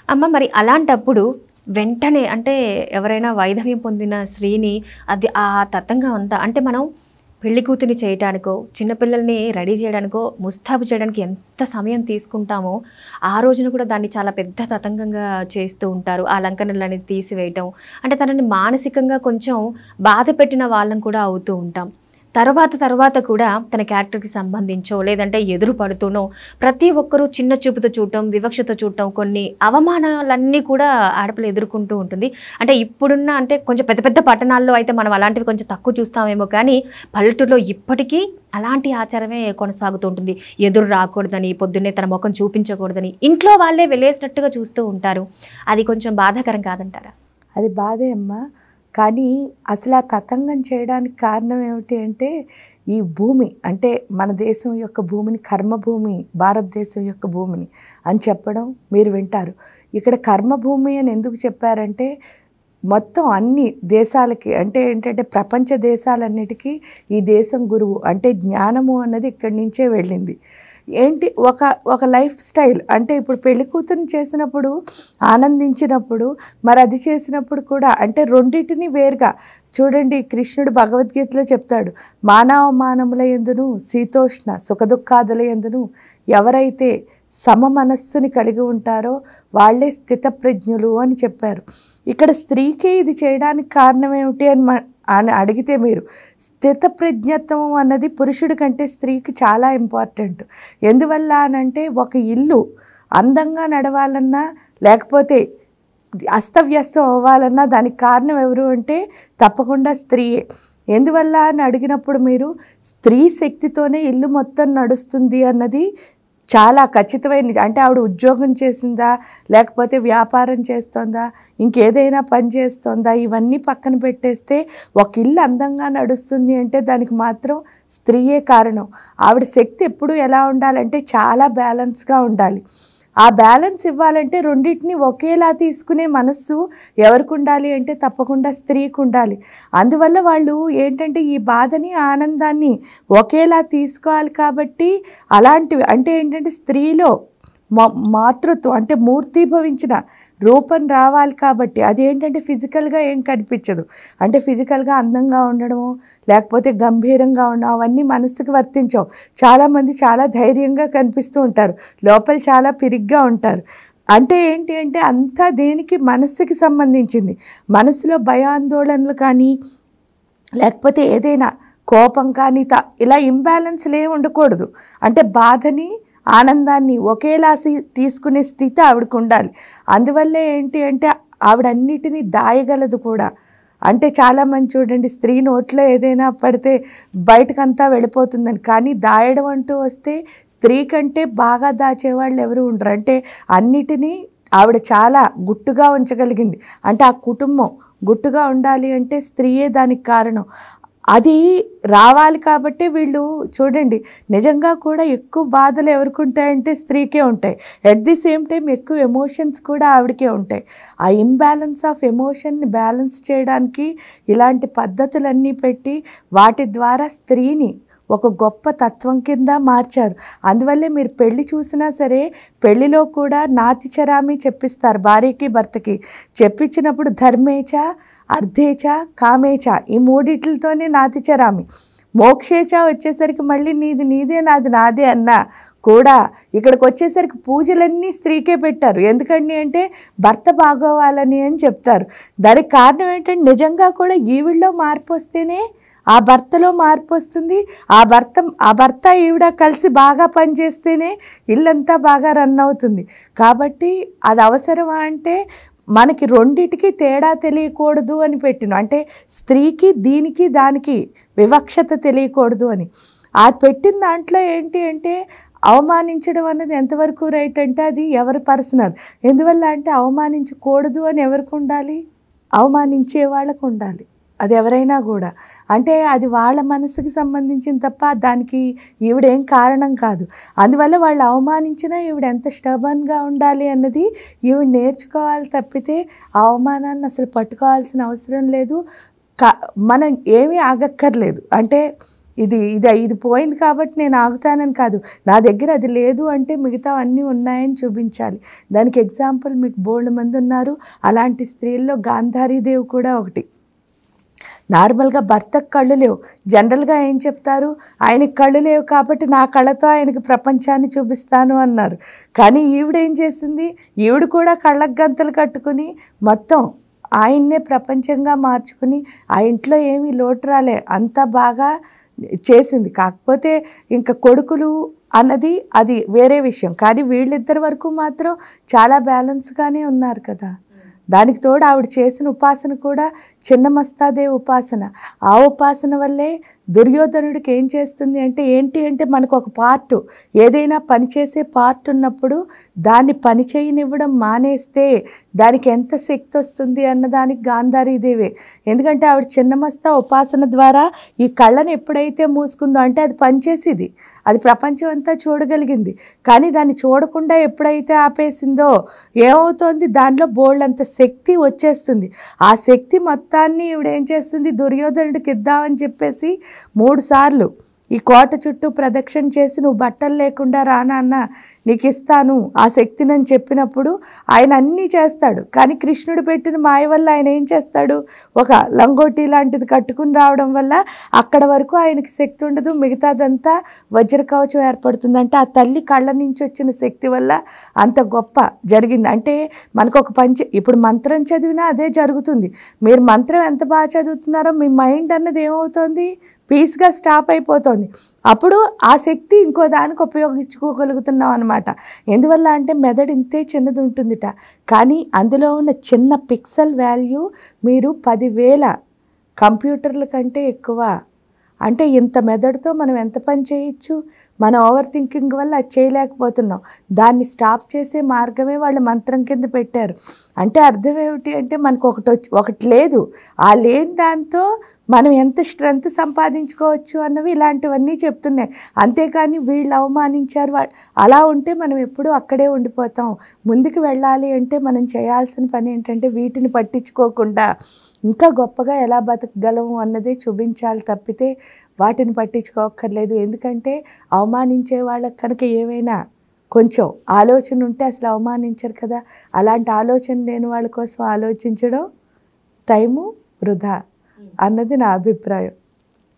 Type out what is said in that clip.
అమ్మ మరి అలాంటప్పుడు వెంటనే అంటే ఎవరైనా వైధవ్యం పొందిన స్త్రీని అది ఆ తతంగం అంతా అంటే మనం పెళ్లి కూతురిని చేయడానికో చిన్నపిల్లల్ని రెడీ చేయడానికో ముస్తాబు చేయడానికి ఎంత సమయం తీసుకుంటామో ఆ రోజున కూడా దాన్ని చాలా పెద్ద తతంగంగా చేస్తూ ఉంటారు. ఆ అలంకరణలని తీసివేయటం అంటే తనని మానసికంగా కొంచెం బాధ పెట్టిన వాళ్ళం కూడా అవుతూ ఉంటాం. తర్వాత కూడా తన క్యారెక్టర్‌కి సంబంధించో, లేదంటే ఎదురు పడుతూనో ప్రతి ఒక్కరు చిన్న చూపుతో చూడటం, వివక్షతో చూడటం, కొన్ని అవమానాలన్నీ కూడా ఆడపిల్ల ఎదుర్కొంటూ ఉంటుంది. అంటే ఇప్పుడున్న అంటే కొంచెం పెద్ద పెద్ద పట్టణాల్లో అయితే మనం అలాంటివి కొంచెం తక్కువ చూస్తామేమో కానీ, పల్లెటూరులో ఇప్పటికీ అలాంటి ఆచారమే కొనసాగుతూ ఉంటుంది. ఎదురు రాకూడదని, పొద్దున్నే తన మొఖం చూపించకూడదని, ఇంట్లో వాళ్ళే వెలేసినట్టుగా చూస్తూ ఉంటారు. అది కొంచెం బాధాకరం కాదంటారా? అది బాధే అమ్మా. కానీ అసలు ఆ తతంగం చేయడానికి కారణం ఏమిటి అంటే, ఈ భూమి అంటే మన దేశం యొక్క భూమిని కర్మభూమి, భారతదేశం యొక్క భూమిని అని చెప్పడం మీరు వింటారు. ఇక్కడ కర్మభూమి అని ఎందుకు చెప్పారంటే, మొత్తం అన్ని దేశాలకి అంటే ఏంటంటే ప్రపంచ దేశాలన్నిటికీ ఈ దేశం గురువు. అంటే జ్ఞానము అన్నది ఇక్కడి నుంచే వెళ్ళింది. ఏంటి ఒక లైఫ్ స్టైల్ అంటే ఇప్పుడు పెళ్లి కూతురుని చేసినప్పుడు ఆనందించినప్పుడు మరి అది చేసినప్పుడు కూడా అంటే రెండింటిని వేరుగా చూడండి. కృష్ణుడు భగవద్గీతలో చెప్తాడు, మానవమానముల యందును శీతోష్ణ సుఖదుఖాదుల యందును ఎవరైతే సమ మనస్సుని కలిగి ఉంటారో వాళ్ళే స్థితప్రజ్ఞులు అని చెప్పారు. ఇక్కడ స్త్రీకే ఇది చేయడానికి కారణం ఏమిటి అని అడిగితే మీరు స్థితప్రజ్ఞత్వం అన్నది పురుషుడి కంటే స్త్రీకి చాలా ఇంపార్టెంట్. ఎందువల్ల అనంటే ఒక ఇల్లు అందంగా నడవాలన్నా లేకపోతే అస్తవ్యస్తం అవ్వాలన్నా దానికి కారణం ఎవరు అంటే తప్పకుండా స్త్రీయే. ఎందువల్ల అని అడిగినప్పుడు మీరు స్త్రీ శక్తితోనే ఇల్లు మొత్తం నడుస్తుంది అన్నది చాలా ఖచ్చితమైన. అంటే ఆవిడ ఉద్యోగం చేసిందా, లేకపోతే వ్యాపారం చేస్తుందా, ఇంకేదైనా పని చేస్తుందా, ఇవన్నీ పక్కన పెట్టేస్తే ఒక ఇల్లు అందంగా నడుస్తుంది అంటే దానికి మాత్రం స్త్రీయే కారణం. ఆవిడ శక్తి ఎప్పుడు ఎలా ఉండాలంటే చాలా బ్యాలెన్స్గా ఉండాలి. ఆ బ్యాలెన్స్ ఇవ్వాలంటే రెండింటిని ఒకేలా తీసుకునే మనస్సు ఎవరికి ఉండాలి అంటే తప్పకుండా స్త్రీకి ఉండాలి. అందువల్ల వాళ్ళు ఏంటంటే ఈ బాధని ఆనందాన్ని ఒకేలా తీసుకోవాలి. కాబట్టి అలాంటివి అంటే ఏంటంటే స్త్రీలో మాతృత్వం అంటే మూర్తిభవించిన రూపం రావాలి. కాబట్టి అదేంటంటే ఫిజికల్గా ఏం కనిపించదు. అంటే ఫిజికల్గా అందంగా ఉండడము లేకపోతే గంభీరంగా ఉండడం అవన్నీ మనసుకు వర్తించవు. చాలామంది చాలా ధైర్యంగా కనిపిస్తూ ఉంటారు, లోపల చాలా పిరిగ్గా ఉంటారు. అంటే ఏంటి అంటే అంతా దేనికి మనస్సుకి సంబంధించింది. మనసులో భయాందోళనలు కానీ లేకపోతే ఏదైనా కోపం కానీ ఇలా ఇంబ్యాలెన్స్లు ఏమి ఉండకూడదు. అంటే బాధని ఆనందాన్ని ఒకేలా తీసుకునే స్థితి ఆవిడకు ఉండాలి. అందువల్లే ఏంటి అంటే ఆవిడ అన్నిటినీ దాయగలదు కూడా. అంటే చాలామంది చూడండి, స్త్రీ నోట్లో ఏదైనా పడితే బయటకంతా వెళ్ళిపోతుందని. కానీ దాయడం అంటూ వస్తే స్త్రీ కంటే బాగా దాచేవాళ్ళు ఎవరు ఉండరు. అంటే అన్నిటినీ ఆవిడ చాలా గుట్టుగా ఉంచగలిగింది. అంటే ఆ కుటుంబం గుట్టుగా ఉండాలి అంటే స్త్రీయే దానికి కారణం. అది రావాలి కాబట్టి వీళ్ళు చూడండి, నిజంగా కూడా ఎక్కువ బాధలు ఎవరికి ఉంటాయంటే స్త్రీకే ఉంటాయి. ఎట్ ది సేమ్ టైం ఎక్కువ ఎమోషన్స్ కూడా ఆవిడకే ఉంటాయి. ఆ ఇంబ్యాలెన్స్ ఆఫ్ ఎమోషన్ని బ్యాలెన్స్ చేయడానికి ఇలాంటి పద్ధతులన్నీ పెట్టి వాటి ద్వారా స్త్రీని ఒక గొప్ప తత్వం కింద మార్చారు. అందువల్లే మీరు పెళ్లి చూసినా సరే పెళ్లిలో కూడా నాతిచరామి చెప్పిస్తారు భార్యకి భర్తకి. చెప్పించినప్పుడు ధర్మేచ అర్థేచ కామేచ ఈ మూడిట్లతోనే నాతిచరామి. మోక్షేచ వచ్చేసరికి మళ్ళీ నీది నీదే నాది నాదే అన్నా కూడా ఇక్కడికి వచ్చేసరికి పూజలన్నీ స్త్రీకే పెట్టారు. ఎందుకండి అంటే భర్త బాగోవాలని అని చెప్తారు. దానికి కారణం ఏంటంటే నిజంగా కూడా ఈవిడలో మార్పు వస్తేనే ఆ భర్తలో మార్పు వస్తుంది. ఆ భర్త ఈవిడ కలిసి బాగా పనిచేస్తేనే ఇల్లంతా బాగా రన్ అవుతుంది. కాబట్టి అది అవసరమా అంటే మనకి రెండిటికి తేడా తెలియకూడదు అని పెట్టిన. అంటే స్త్రీకి దీనికి దానికి వివక్షత తెలియకూడదు అని ఆ పెట్టిన దాంట్లో ఏంటి అంటే అవమానించడం అన్నది ఎంతవరకు రైట్ అంటే అది ఎవరి పర్సనల్. ఎందువల్ల అంటే అవమానించకూడదు అని ఎవరికి ఉండాలి? అవమానించే వాళ్ళకు ఉండాలి. అది ఎవరైనా కూడా అంటే అది వాళ్ళ మనసుకి సంబంధించిన తప్ప దానికి ఈవిడేం కారణం కాదు. అందువల్ల వాళ్ళు అవమానించినా ఈవిడ ఎంత స్టబర్న్గా ఉండాలి అన్నది ఈవిడ నేర్చుకోవాలి తప్పితే ఆ అవమానాన్ని అసలు పట్టుకోవాల్సిన అవసరం లేదు. మనం ఏమీ ఆగక్కర్లేదు. అంటే ఇది పోయింది కాబట్టి నేను ఆగుతానని కాదు, నా దగ్గర అది లేదు అంటే మిగతా అన్నీ ఉన్నాయని చూపించాలి. దానికి ఎగ్జాంపుల్ మీకు బోల్డ్ మంది ఉన్నారు. అలాంటి స్త్రీల్లో గాంధారీదేవి కూడా ఒకటి. నార్మల్గా భర్తకు కళ్ళు లేవు, జనరల్గా ఏం చెప్తారు, ఆయనకి కళ్ళు లేవు కాబట్టి నా కళ్ళతో ఆయనకి ప్రపంచాన్ని చూపిస్తాను అన్నారు. కానీ ఈవిడేం చేసింది, ఈవిడ కూడా కళ్ళకు గంతలు కట్టుకుని మొత్తం ఆయన్నే ప్రపంచంగా మార్చుకుని ఆ ఇంట్లో ఏమీ లోటు రాలే, అంతా బాగా చేసింది. కాకపోతే ఇంకా కొడుకులు అన్నది అది వేరే విషయం. కానీ వీళ్ళిద్దరి వరకు మాత్రం చాలా బ్యాలెన్స్గానే ఉన్నారు కదా. దానికి తోడు ఆవిడ చేసిన ఉపాసన కూడా చిన్నమస్తాదేవి ఉపాసన. ఆ ఉపాసన వల్లే దుర్యోధనుడికి ఏం చేస్తుంది అంటే ఏంటి అంటే మనకు ఒక పార్ట్, ఏదైనా పని చేసే పార్ట్ ఉన్నప్పుడు దాన్ని పని చేయనివ్వడం మానేస్తే దానికి ఎంత శక్తి వస్తుంది అన్నదానికి గాంధారీదేవే. ఎందుకంటే ఆవిడ చిన్నమస్త ఉపాసన ద్వారా ఈ కళ్ళని ఎప్పుడైతే మూసుకుందో అంటే అది పనిచేసేది, అది ప్రపంచం అంతా చూడగలిగింది. కానీ దాన్ని చూడకుండా ఎప్పుడైతే ఆపేసిందో ఏమవుతోంది, దానిలో బోల్డ్ అంత శక్తి వచ్చేస్తుంది. ఆ శక్తి మొత్తాన్ని ఈవిడ ఏం చేస్తుంది, దుర్యోధనుడికి ఇద్దామని చెప్పేసి 3 సార్లు ఈ కోట చుట్టూ ప్రదక్షిణ చేసి నువ్వు బట్టలు లేకుండా రానన్న నీకు ఇస్తాను ఆ శక్తిని చెప్పినప్పుడు ఆయన అన్నీ చేస్తాడు. కానీ కృష్ణుడు పెట్టిన మాయ వల్ల ఆయన ఏం చేస్తాడు, ఒక లంగోటి లాంటిది కట్టుకుని రావడం వల్ల అక్కడ వరకు ఆయనకి శక్తి ఉండదు, మిగతాదంతా వజ్రకవచం ఏర్పడుతుంది. అంటే ఆ తల్లి కళ్ళ నుంచి వచ్చిన శక్తి వల్ల అంత గొప్ప జరిగింది. అంటే మనకు ఒక ఇప్పుడు మంత్రం చదివినా అదే జరుగుతుంది. మీరు మంత్రం ఎంత బాగా చదువుతున్నారో మీ మైండ్ అన్నది ఏమవుతుంది, పీస్గా స్టాప్ అయిపోతుంది. అప్పుడు ఆ శక్తి ఇంకో దానికి ఉపయోగించుకోగలుగుతున్నాం అనమాట. ఎందువల్ల అంటే మెదడు ఇంతే చిన్నది ఉంటుందిట, కానీ అందులో ఉన్న చిన్న పిక్సెల్ వాల్యూ మీరు 10,000 కంప్యూటర్ల కంటే ఎక్కువ. అంటే ఇంత మెదడుతో మనం ఎంత పని చేయొచ్చు, మన ఓవర్ థింకింగ్ వల్ల అది చేయలేకపోతున్నాం. దాన్ని స్టాప్ చేసే మార్గమే వాళ్ళు మంత్రం కింద పెట్టారు. అంటే అర్థం ఏమిటి అంటే మనకు ఒకటి లేదు, ఆ లేని దాంతో మనం ఎంత స్ట్రెంగ్త్ సంపాదించుకోవచ్చు అన్నవి ఇలాంటివన్నీ చెప్తున్నాయి. అంతేకాని వీళ్ళు అవమానించారు అలా ఉంటే మనం ఎప్పుడూ అక్కడే ఉండిపోతాం. ముందుకు వెళ్ళాలి అంటే మనం చేయాల్సిన పని ఏంటంటే వీటిని పట్టించుకోకుండా ఇంకా గొప్పగా ఎలా బతకగలము అన్నదే చూపించాలి తప్పితే వాటిని పట్టించుకోక్కర్లేదు. ఎందుకంటే అవమానించే వాళ్ళకి కనుక ఏమైనా కొంచెం ఆలోచన ఉంటే అసలు అవమానించరు కదా. అలాంటి ఆలోచన లేని వాళ్ళ కోసం ఆలోచించడం టైము వృధా అన్నది నా అభిప్రాయం.